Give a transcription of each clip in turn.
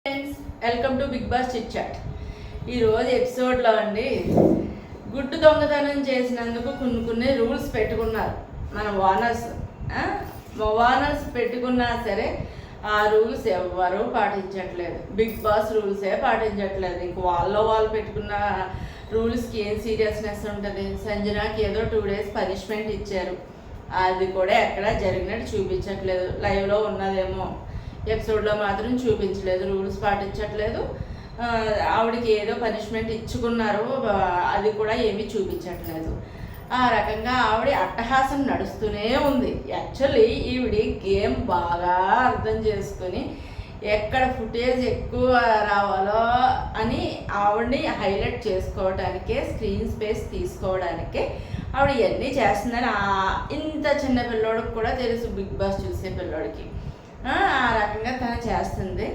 Friends, welcome to Bigg Boss chit chat. ఈరోజు ఎపిసోడ్లో అండి గుడ్డు దొంగతనం చేసినందుకు కొన్ని రూల్స్ పెట్టుకున్నారు మన ఓనర్స్. ఓనర్స్ పెట్టుకున్నా సరే ఆ రూల్స్ ఎవ్వరూ పాటించట్లేదు. బిగ్ బాస్ రూల్సే పాటించట్లేదు. ఇంక వాళ్ళు పెట్టుకున్న రూల్స్కి ఏం సీరియస్నెస్ ఉంటుంది? సంజనాకి ఏదో 2 days పనిష్మెంట్ ఇచ్చారు, అది కూడా ఎక్కడా జరిగినట్టు చూపించట్లేదు. లైవ్లో ఉన్నదేమో, ఎపిసోడ్లో మాత్రం చూపించలేదు. రూల్స్ పాటించట్లేదు. ఆవిడకి ఏదో పనిష్మెంట్ ఇచ్చుకున్నారు, అది కూడా ఏమీ చూపించట్లేదు. ఆ రకంగా ఆవిడ అట్టహాసం నడుస్తూనే ఉంది. యాక్చువల్లీ ఈవిడ గేమ్ బాగా అర్థం చేసుకుని ఎక్కడ ఫుటేజ్ ఎక్కువ రావాలో అని ఆవిడని హైలైట్ చేసుకోవడానికే, స్క్రీన్ స్పేస్ తీసుకోవడానికే ఆవిడ ఇవన్నీ చేస్తుందని ఇంత చిన్న పిల్లోడికి కూడా తెలుసు, బిగ్ బాస్ చూసే పిల్లోడికి. ఆ రకంగా తను చేస్తుంది.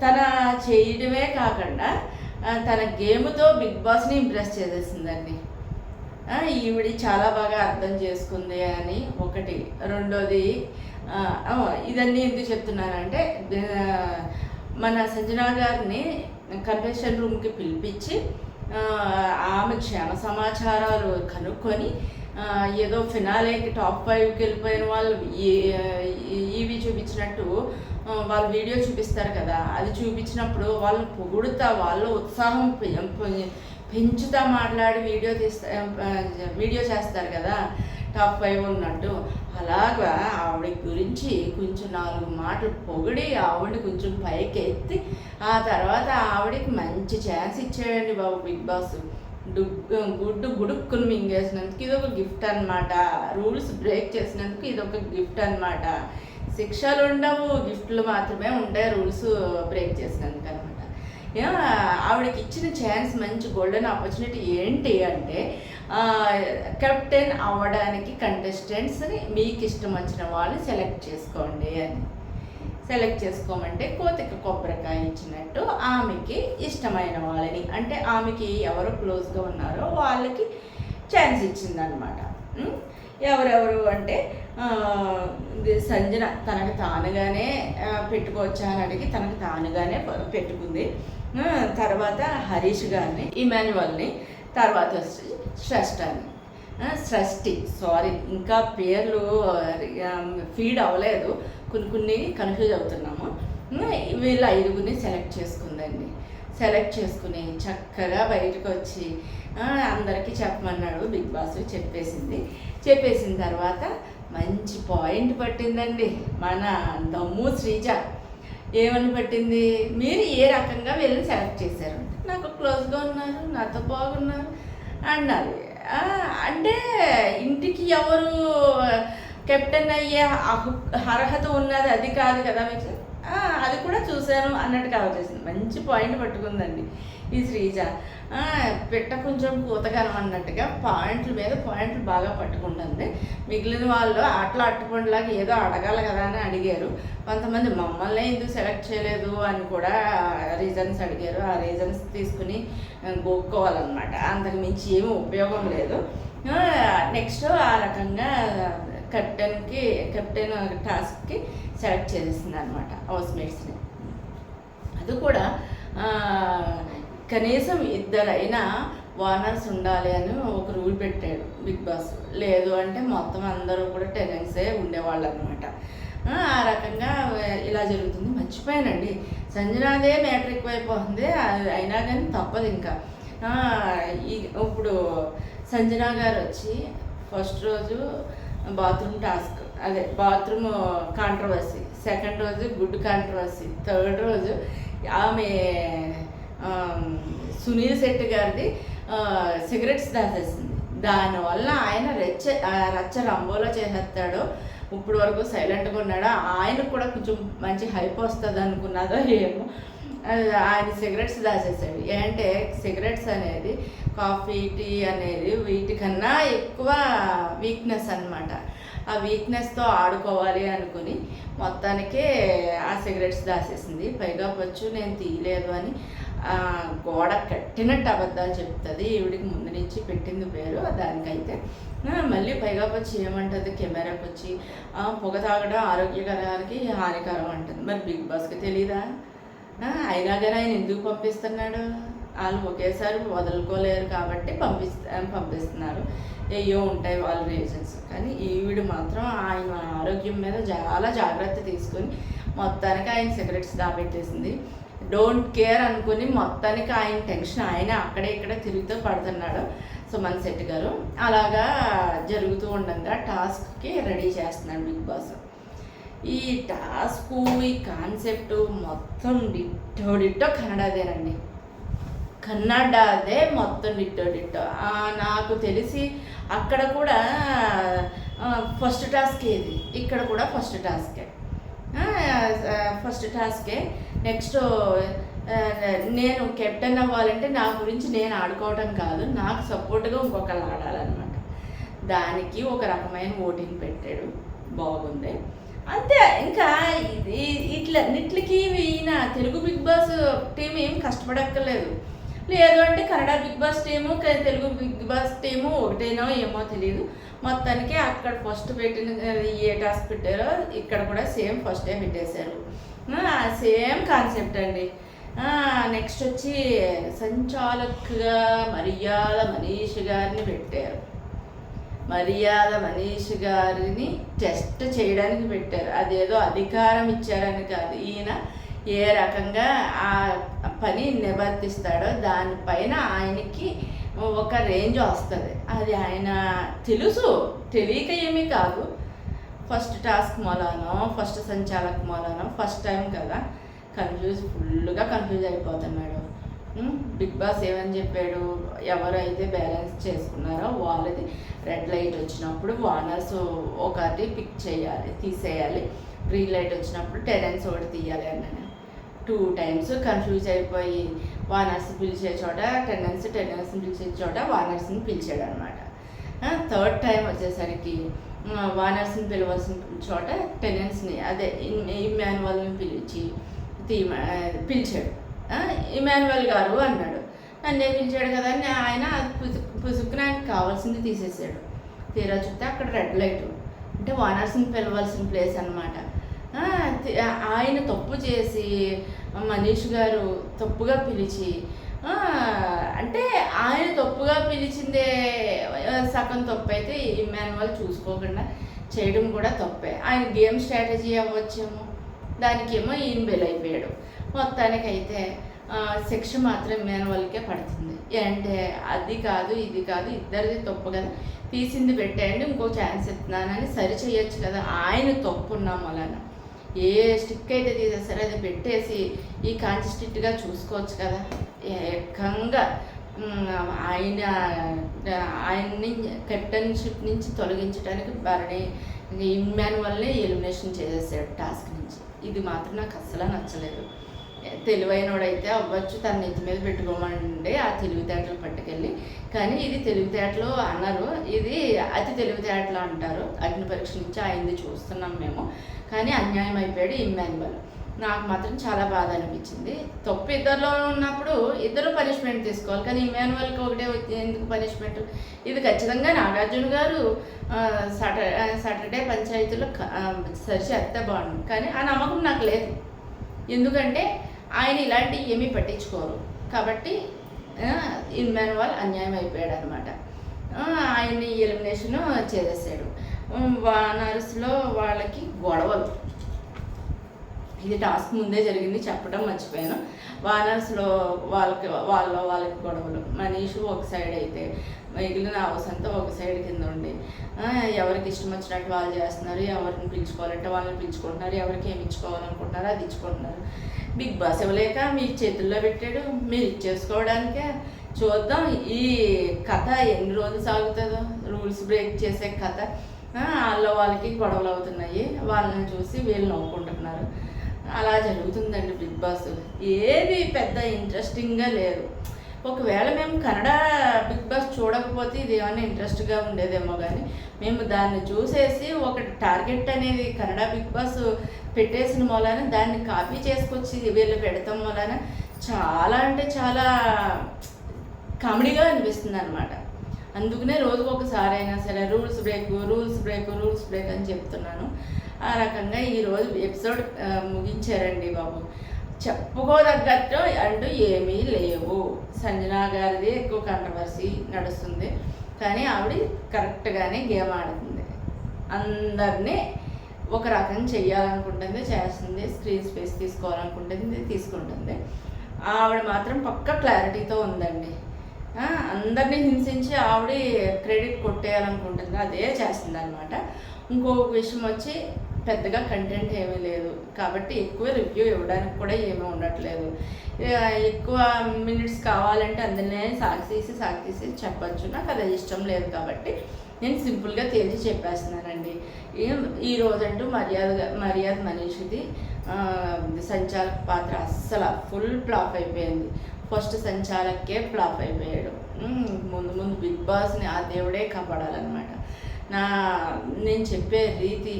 తన చేయడమే కాకుండా తన గేమ్తో బిగ్ బాస్ని ఇంప్రెస్ చేసేసిందండి. ఈవిడ చాలా బాగా అర్థం చేసుకుంది అని ఒకటి. రెండోది, ఇదన్నీ ఎందుకు చెప్తున్నానంటే, మన సంజనా గారిని కన్వెన్షన్ రూమ్కి పిలిపించి ఆమె క్షేమ సమాచారాలు కనుక్కొని ఏదో ఫినాలేకి టాప్ 5కి వెళ్ళిపోయిన వాళ్ళు ఇవి చూపించినట్టు వాళ్ళు వీడియో చూపిస్తారు కదా, అది చూపించినప్పుడు వాళ్ళని పొగుడుతా, వాళ్ళు ఉత్సాహం పెంచుతా మాట్లాడి వీడియో చేస్తారు కదా టాప్ 5 ఉన్నట్టు. అలాగా ఆవిడ గురించి కొంచెం 4 మాటలు పొగిడి ఆవిడని కొంచెం పైకి ఎత్తి ఆ తర్వాత ఆవిడకి మంచి ఛాన్స్ ఇచ్చేయండి బాబు బిగ్ బాస్. గుడుక్కుని మింగేసినందుకు ఇదొక గిఫ్ట్ అనమాట. రూల్స్ బ్రేక్ చేసినందుకు ఇదొక గిఫ్ట్ అనమాట. శిక్షలు ఉండవు, గిఫ్ట్లు మాత్రమే ఉంటాయి రూల్స్ బ్రేక్ చేసినందుకు అనమాట. ఆవిడకి ఇచ్చిన ఛాన్స్, మంచి గోల్డెన్ ఆపర్చునిటీ ఏంటి అంటే, కెప్టెన్ అవ్వడానికి కంటెస్టెంట్స్ని మీకు ఇష్టం వచ్చిన వాళ్ళని సెలెక్ట్ చేసుకోండి అని. సెలెక్ట్ చేసుకోమంటే కోతికి కొబ్బరికాయ ఇచ్చినట్టు ఆమెకి ఇష్టమైన వాళ్ళని, అంటే ఆమెకి ఎవరు క్లోజ్గా ఉన్నారో వాళ్ళకి ఛాన్స్ ఇచ్చిందనమాట. ఎవరెవరు అంటే సంజన తనకు తానుగానే పెట్టుకోవచ్చా అని అడిగి తనకు తానుగానే పెట్టుకుంది. తర్వాత హరీష్ గారిని, ఇమాన్యువల్ని, తర్వాత సృష్టి ఇంకా పేర్లు ఫీడ్ అవ్వలేదు, కొన్ని కన్ఫ్యూజ్ అవుతున్నాము. వీళ్ళ 5గురిని సెలెక్ట్ చేసుకుందండి. సెలెక్ట్ చేసుకుని చక్కగా బయటకు వచ్చి అందరికీ చెప్పమన్నాడు బిగ్ బాస్. చెప్పేసిన తర్వాత మంచి పాయింట్ పట్టిందండి మన దమ్ము శ్రీజ. ఏమని పట్టింది? మీరు ఏ రకంగా వీళ్ళని సెలెక్ట్ చేశారు? నాకు క్లోజ్గా ఉన్నారు, నాతో బాగున్నారు అన్నారు. అంటే ఇంటికి ఎవరు కెప్టెన్ అయ్యే అర్హత ఉన్నది అది కాదు కదా మీకు, అది కూడా చూశాను అన్నట్టుగా వచ్చేసింది. మంచి పాయింట్ పట్టుకుందండి ఈ శ్రీజ. పెట్ట కొంచెం పూతగానం అన్నట్టుగా పాయింట్ల మీద పాయింట్లు బాగా పట్టుకుంటుంది. మిగిలిన వాళ్ళు అట్లా అట్టుపండులాగా ఏదో అడగాలి కదా అని అడిగారు. కొంతమంది మమ్మల్ని ఎందుకు సెలెక్ట్ చేయలేదు అని కూడా రీజన్స్ అడిగారు. ఆ రీజన్స్ తీసుకుని గోక్కోవాలన్నమాట. అంతకు మించి ఏమీ ఉపయోగం లేదు. నెక్స్ట్ ఆ రకంగా కెప్టెన్ టాస్క్కి సెలెక్ట్ చేసేసింది అనమాట హౌస్మేట్స్ని. అది కూడా కనీసం 2 ఓనర్స్ ఉండాలి అని ఒక రూల్ పెట్టాడు బిగ్ బాస్. లేదు అంటే మొత్తం అందరూ కూడా టెనెంట్సే ఉండేవాళ్ళు అనమాట. ఆ రకంగా ఇలా జరుగుతుంది. మర్చిపోయానండి, సంజనాదే మ్యాటర్ ఎక్కువైపోతుంది. అయినా కానీ తప్పదు ఇంకా. ఇప్పుడు సంజనా గారు వచ్చి ఫస్ట్ రోజు బాత్రూమ్ టాస్క్, అదే బాత్రూమ్ కాంట్రవర్సీ, సెకండ్ రోజు గుడ్ కాంట్రవర్సీ, థర్డ్ రోజు ఆమె సునీల్ శెట్టి గారిది సిగరెట్స్ దాచేసింది. దానివల్ల ఆయన రచ్చ రంబోలో చేసేస్తాడో, ఇప్పుడు వరకు సైలెంట్గా ఉన్నాడో, ఆయనకు కూడా కొంచెం మంచి హైప్ వస్తుంది అనుకున్నదో ఏమో, ఆయన సిగరెట్స్ దాచేసాడు. ఏంటంటే సిగరెట్స్ అనేది, కాఫీ, టీ అనేది వీటికన్నా ఎక్కువ వీక్నెస్ అనమాట. ఆ వీక్నెస్తో ఆడుకోవాలి అనుకుని మొత్తానికే ఆ సిగరెట్స్ దాచేసింది. పైగా వచ్చు నేను తీయలేదు అని గోడ కట్టినట్టు అబద్ధాలు చెప్తుంది. ఈవిడికి ముందు నుంచి పెట్టింది పేరు దానికైతే. మళ్ళీ పైగా వచ్చి ఏమంటుంది, కెమెరాకి వచ్చి పొగ తాగడం ఆరోగ్యకరానికి హానికరం అంటుంది. మరి బిగ్ బాస్కి తెలీదా? అయినా కానీ ఆయన ఎందుకు పంపిస్తున్నాడు? వాళ్ళు ఒకేసారి వదులుకోలేరు కాబట్టి పంపిస్తున్నారు. ఏయో ఉంటాయి వాళ్ళ రీజన్స్. కానీ ఈవిడ మాత్రం ఆయన ఆరోగ్యం మీద చాలా జాగ్రత్త తీసుకొని మొత్తానికి ఆయన సిగరెట్స్ దాపెట్టేసింది. డోంట్ కేర్ అనుకుని మొత్తానికి ఆయన టెన్షన్ ఆయన అక్కడే ఇక్కడ తిరుగుతూ పడుతున్నాడు సుమన్ శెట్టి గారు. అలాగా జరుగుతూ ఉండగా టాస్క్కి రెడీ చేస్తున్నాడు బిగ్ బాస్. ఈ టాస్క్ ఈ కాన్సెప్ట్ మొత్తం డిట్టో కన్నడదేనండి. కన్నడదే మొత్తం డిట్టో. నాకు తెలిసి అక్కడ కూడా ఫస్ట్ టాస్క్ ఏది, ఇక్కడ కూడా ఫస్ట్ టాస్కే. నెక్స్ట్ నేను కెప్టెన్ అవ్వాలంటే నా గురించి నేను ఆడుకోవటం కాదు, నాకు సపోర్ట్గా ఇంకొకళ్ళు ఆడాలన్నమాట. దానికి ఒక రకమైన ఓటింగ్ పెట్టాడు, బాగుంది అంతే. ఇంకా ఇట్లకి ఈయన తెలుగు బిగ్ బాస్ టీం ఏం కష్టపడక్కర్లేదు. లేదు అంటే Kannada big boss team Telugu big boss team ఒకటేనో ఏమో తెలియదు. మొత్తానికి అక్కడ ఫస్ట్ పెట్టిన ఏ టాస్క్ పెట్టారో ఇక్కడ కూడా సేమ్ ఫస్టే పెట్టేశారు. సేమ్ కాన్సెప్ట్ అండి. నెక్స్ట్ వచ్చి సంచాలకుగా మర్యాద మనీష్ గారిని పెట్టారు. మర్యాద మనీష్ గారిని టెస్ట్ చేయడానికి పెట్టారు. అదేదో అధికారం ఇచ్చారని కాదు, ఈయన ఏ రకంగా ఆ పని నివర్తిస్తాడో దానిపైన ఆయనకి ఒక రేంజ్ వస్తుంది. అది ఆయన తెలుసు, తెలియక ఏమీ కాదు. ఫస్ట్ టాస్క్ మూలానో ఫస్ట్ సంచాలక మూలానో ఫస్ట్ టైం కదా, ఫుల్గా కన్ఫ్యూజ్ అయిపోతున్నాడు. బిగ్ బాస్ ఏమని చెప్పాడు, ఎవరైతే బ్యాలెన్స్ చేసుకున్నారో వాళ్ళది రెడ్ లైట్ వచ్చినప్పుడు వానర్స్ ఒకటి పిక్ చేయాలి, తీసేయాలి. గ్రీన్ లైట్ వచ్చినప్పుడు టెనెన్స్ ఒకటి తీయాలి అన్నాను. 2 times కన్ఫ్యూజ్ అయిపోయి వానర్స్ పిలిచే చోట టెనెన్స్ని పిలిచే చోట వానర్స్ని పిలిచాడు అనమాట. 3rd time వచ్చేసరికి వానర్స్ని పిలవాల్సిన చోట టెనెన్స్ని అదే ఇమాన్యువల్ని పిలిచాడు. ఇమాన్యువల్ గారు అన్నాడు, నన్నే పిలిచాడు కదా అని ఆయన పుసుక్కున ఆయనకు కావాల్సింది తీసేసాడు. తీరా చూస్తే అక్కడ రెడ్ లైట్ అంటే వానర్స్ని పిలవాల్సిన ప్లేస్ అనమాట. ఆయన తప్పు చేసి మనీష్ గారు తప్పుగా పిలిచి అంటే ఆయన తప్పుగా పిలిచిందే సగం తప్పు అయితే ఇమాన్యువల్ చూసుకోకుండా చేయడం కూడా తప్పే. ఆయన గేమ్ స్ట్రాటజీ అవ్వచ్చేమో, దానికేమో ఈయన బెలైపోయాడు. మొత్తానికైతే శిక్ష మాత్రం ఇమాన్యువల్కే పడుతుంది. అంటే అది కాదు ఇది కాదు ఇద్దరిది తప్పు కదా, తీసింది పెట్టేయండి, ఇంకో ఛాన్స్ ఇస్తున్నానని సరి చేయొచ్చు కదా. ఆయన తప్పు ఉన్నాం వలన ఏ స్టిక్ అయితే తీసేస్తారో అది పెట్టేసి ఈ కాన్సిస్టెంట్గా చూసుకోవచ్చు కదా. ఏకంగా ఆయన్ని కెప్టెన్షిప్ నుంచి తొలగించడానికి భరణి ఇమాన్యువల్ని ఎలిమినేషన్ చేసేసాడు టాస్క్ నుంచి. ఇది మాత్రం నాకు అస్సలు నచ్చలేదు. తెలివైనోడైతే అవ్వచ్చు, తన నెత్తి మీద పెట్టుకోమండి ఆ తెలివితేటలు పట్టుకెళ్ళి. కానీ ఇది తెలివితేటలు అన్నారు, ఇది అతి తెలివితేటలు అంటారు. అగ్ని పరీక్ష నుంచి ఆయనది చూస్తున్నాం మేము. కానీ అన్యాయం అయిపోయాడు ఇమాన్యువల్. నాకు మాత్రం చాలా బాధ అనిపించింది. తప్పు ఇద్దరిలో ఉన్నప్పుడు ఇద్దరు పనిష్మెంట్ తీసుకోవాలి, కానీ ఇమాన్యువల్కి ఒకటే ఎందుకు పనిష్మెంట్? ఇది ఖచ్చితంగా నాగార్జున గారు సాటర్డే పంచాయతీలో సరిచేస్తే బాగుంది, కానీ ఆ నమ్మకం నాకు లేదు. ఎందుకంటే ఆయన ఇలాంటివి ఏమీ పట్టించుకోరు కాబట్టి ఇమాన్యువల్ అన్యాయం అయిపోయాడు అనమాట. ఆయన్ని ఎలిమినేషన్ చేసేసాడు. వానర్స్లో వాళ్ళకి గొడవలు, ఇది టాస్క్ ముందే జరిగింది చెప్పడం మర్చిపోయాను. వానర్స్లో వాళ్ళకి గొడవలు. మనీష్ ఒక సైడ్ అయితే మిగిలిన హౌస్ అంతా ఒక సైడ్ కింద ఉండి ఎవరికి ఇష్టం వచ్చినట్టు వాళ్ళు చేస్తున్నారు. ఎవరిని పిలుచుకోవాలంటే వాళ్ళని పిలుచుకుంటున్నారు, ఎవరికి ఏమి ఇచ్చుకోవాలనుకుంటున్నారో అది ఇచ్చుకుంటున్నారు. బిగ్ బాస్ ఇవ్వలేక మీ చేతుల్లో పెట్టాడు, మీరు ఇచ్చేసుకోవడానికే. చూద్దాం ఈ కథ ఎన్ని రోజులు సాగుతుందో. రూల్స్ బ్రేక్ చేసే కథ. వాళ్ళకి గొడవలు అవుతున్నాయి, వాళ్ళని చూసి వీళ్ళు నవ్వుకుంటున్నారు. అలా జరుగుతుందండి బిగ్ బాస్. ఏది పెద్ద ఇంట్రెస్టింగ్గా లేదు. ఒకవేళ మేము కన్నడ బిగ్ బాస్ చూడకపోతే ఇది ఏమైనా ఇంట్రెస్ట్గా ఉండేదేమో, కానీ మేము దాన్ని చూసేసి ఒక టార్గెట్ అనేది కన్నడ బిగ్ బాస్ పెట్టేసిన మూలాన దాన్ని కాపీ చేసుకొచ్చి వీళ్ళు పెడతాం మూలాన చాలా అంటే చాలా కామెడీగా అనిపిస్తుంది అనమాట. అందుకనే రోజుకు ఒకసారి అయినా సరే రూల్స్ బ్రేక్ అని చెప్తున్నాను. ఆ రకంగా ఈరోజు ఎపిసోడ్ ముగించారండి బాబు. చెప్పుకోదగ్గట్టు అంటూ ఏమీ లేవు. సంజన గారిది ఎక్కువ కంట్రవర్సీ నడుస్తుంది, కానీ ఆవిడ కరెక్ట్గానే గేమ్ ఆడుతుంది. అందరినీ ఒక రకం చెయ్యాలనుకుంటుంది, చేస్తుంది. స్క్రీన్ స్పేస్ తీసుకోవాలనుకుంటుంది, తీసుకుంటుంది. ఆవిడ మాత్రం పక్క క్లారిటీతో ఉందండి. అందరినీ హింసించి ఆవిడ క్రెడిట్ కొట్టేయాలనుకుంటుంది, అదే చేస్తుంది అనమాట. ఇంకొక విషయం వచ్చి పెద్దగా కంటెంట్ ఏమీ లేదు కాబట్టి ఎక్కువ రివ్యూ ఇవ్వడానికి కూడా ఏమీ ఉండట్లేదు. ఎక్కువ మినిట్స్ కావాలంటే అందులోనే సాగతీసి చెప్పచ్చు. నాకు అది ఇష్టం లేదు కాబట్టి నేను సింపుల్గా తేల్చి చెప్పేస్తున్నానండి. ఈరోజంటూ మర్యాద మనీషిది సంచాలక పాత్ర అస్సలు ఫుల్ ఫ్లాప్ అయిపోయింది. ఫస్ట్ సంచాలకే ఫ్లాప్ అయిపోయాడు. ముందు బిగ్ బాస్ని ఆ దేవుడే కాపాడాలన్నమాట. నేను చెప్పే రీతి,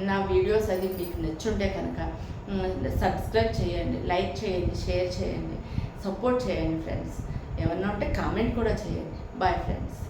నా వీడియోస్ అది మీకు నచ్చుంటే కనుక సబ్స్క్రైబ్ చేయండి, లైక్ చేయండి, షేర్ చేయండి, సపోర్ట్ చేయండి ఫ్రెండ్స్. ఏమన్నా ఉంటే కామెంట్ కూడా చేయండి. Bye friends.